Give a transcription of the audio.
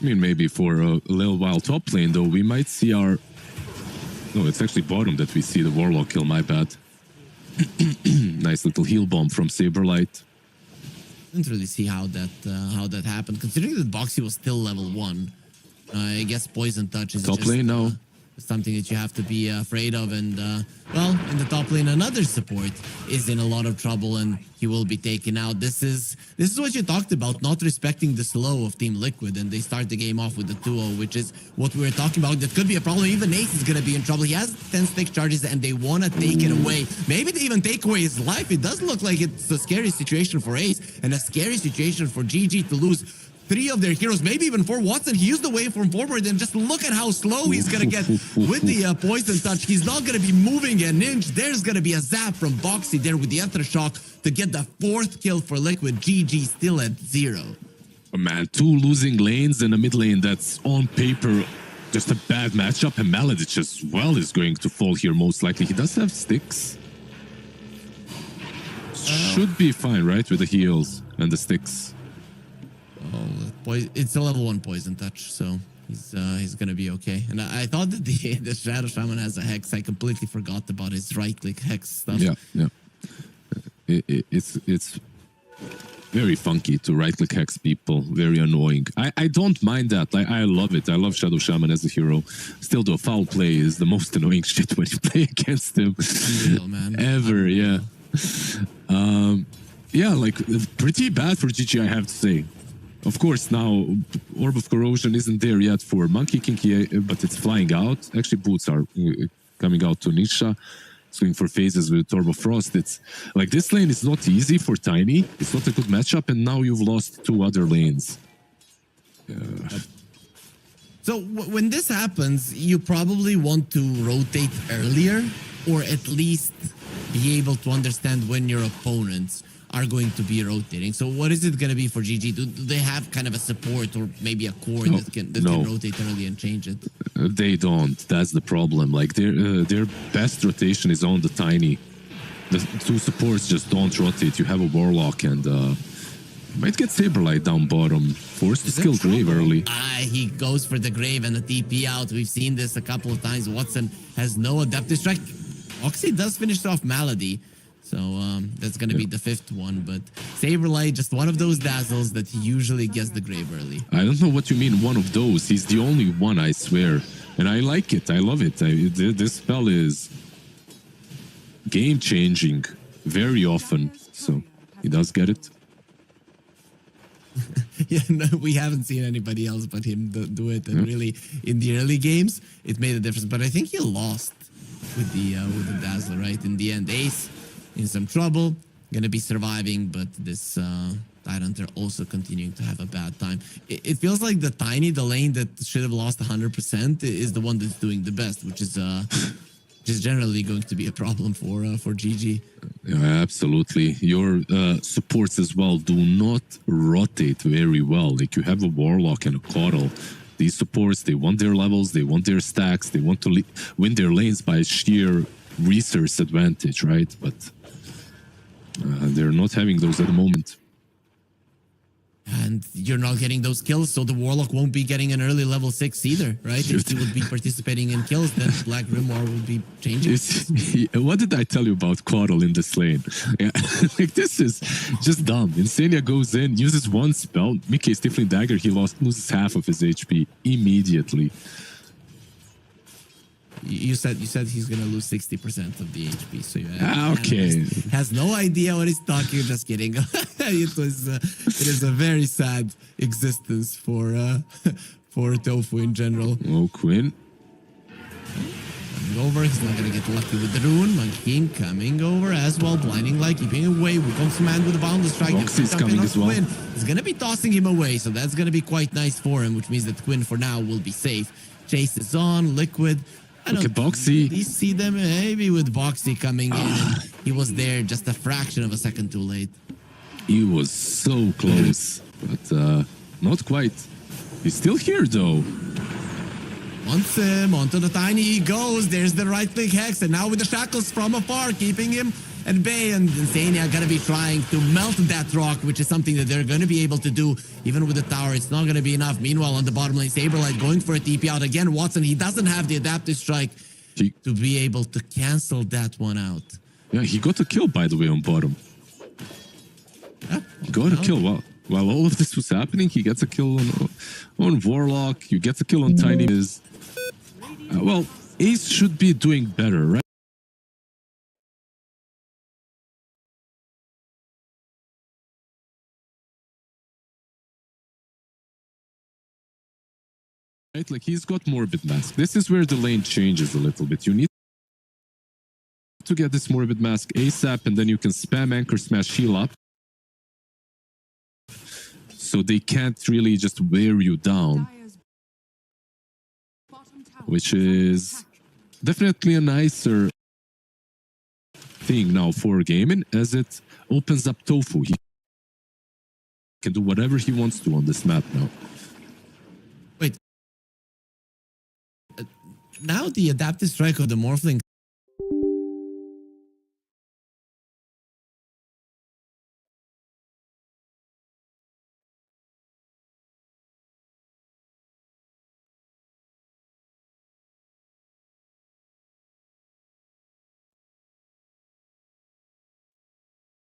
I mean, maybe for a little while top lane, though, we might see our... No, it's actually bottom that we see the Warlock kill, my bad. Nice little heal bomb from Saberlight. Didn't really see how that happened, considering that Boxy was still level 1. I guess Poison Touch is top lane now. Something that you have to be afraid of, and well, in the top lane, another support is in a lot of trouble, and he will be taken out. This is what you talked about, not respecting the slow of Team Liquid, and they start the game off with the 2-0, which is what we were talking about. That could be a problem. Even Ace is going to be in trouble. He has 10 stick charges, and they want to take it away. Maybe they even take away his life. It does look like it's a scary situation for Ace, and a scary situation for GG to lose 3 of their heroes, maybe even 4. Watson, he used the waveform forward, and just look at how slow he's going to get with the Poison Touch. He's not going to be moving an inch. There's going to be a zap from Boxy there with the Ether Shock to get the 4th kill for Liquid. GG still at 0. Oh, man, 2 losing lanes and a mid lane that's on paper just a bad matchup, and Maladich as well is going to fall here most likely. He does have sticks. Should be fine, right, with the heals and the sticks. Oh, it's a level 1 Poison Touch, so he's gonna be okay. And I thought that the Shadow Shaman has a Hex. I completely forgot about his right-click Hex stuff. Yeah. It's very funky to right-click Hex people. Very annoying. I don't mind that. I love it. I love Shadow Shaman as a hero. Still, though, foul play is the most annoying shit when you play against him. Unreal, man. Ever, yeah. Yeah, like, pretty bad for GG, I have to say. Of course, now Orb of Corrosion isn't there yet for Monkey King, but it's flying out. Actually, boots are coming out to Nisha. Swing for phases with Orb of Frost. It's like this lane is not easy for Tiny. It's not a good matchup, and now you've lost 2 other lanes. So when this happens, you probably want to rotate earlier, or at least be able to understand when your opponents are going to be rotating. So what is it going to be for GG? Do they have kind of a support or maybe a core that can rotate early and change it? They don't. That's the problem. Like their best rotation is on the Tiny. The 2 supports just don't rotate. You have a Warlock and might get Saberlight down bottom. Forced to skill Grave early. He goes for the Grave and the TP out. We've seen this a couple of times. Watson has no Adaptive Strike. Oxy does finish off Malady. So that's going to be the 5th one. But Saberlight, just one of those dazzles that he usually gets the Grave early. I don't know what you mean, one of those. He's the only one, I swear. And I like it. I love it. This spell is game-changing very often. So he does get it. Yeah, no, we haven't seen anybody else but him do it. And really, in the early games, it made a difference. But I think he lost with the Dazzler, right? In the end, Ace in some trouble, gonna be surviving, but this Tidehunter also continuing to have a bad time. It feels like the lane that should have lost 100% is the one that's doing the best, which is generally going to be a problem for GG. Yeah, absolutely. Your supports as well do not rotate very well. Like you have a Warlock and a Coddle. These supports, they want their levels, they want their stacks, they want to win their lanes by sheer resource advantage, right? But they're not having those at the moment. And you're not getting those kills, so the Warlock won't be getting an early level 6 either, right? If he would be participating in kills, then Black Grimoire would be changing. What did I tell you about Coddle in this lane? Yeah, like this is just dumb. Insania goes in, uses one spell, Mickey Stifling Dagger, he loses half of his HP immediately. You said he's gonna lose 60% of the HP, so okay. Has no idea what he's talking. Just kidding. It is a very sad existence for Tofu in general. Oh, Quinn. Coming over, he's not gonna get lucky with the rune. Monkey King coming over as well, blinding light, keeping away. Wukong's command with a boundless strike. Roxy's coming as well. Quinn. He's gonna be tossing him away, so that's gonna be quite nice for him, which means that Quinn for now will be safe. Chase is on, Liquid. Look at Boxy. You see them maybe with Boxy coming in. He was there just a fraction of a second too late. He was so close, but not quite. He's still here though. Wants him onto the Tiny he goes. There's the right click Hex, and now with the shackles from afar, keeping him And Bay and Insania are going to be trying to melt that rock, which is something that they're going to be able to do. Even with the tower, it's not going to be enough. Meanwhile, on the bottom lane, Saberlight going for a TP out again. Watson, he doesn't have the adaptive strike to be able to cancel that one out. Yeah, he got a kill, by the way, on bottom. Yeah, Got a kill. While all of this was happening, he gets a kill on Warlock. You get a kill on Tiny. Well, Ace should be doing better, right? Right? Like, he's got Morbid Mask. This is where the lane changes a little bit. You need to get this Morbid Mask ASAP, and then you can spam Anchor Smash, heal up. So they can't really just wear you down. Which is definitely a nicer thing now for gaming, as it opens up Tofu. He can do whatever he wants to on this map now. Wait. Now the adaptive strike of the Morphling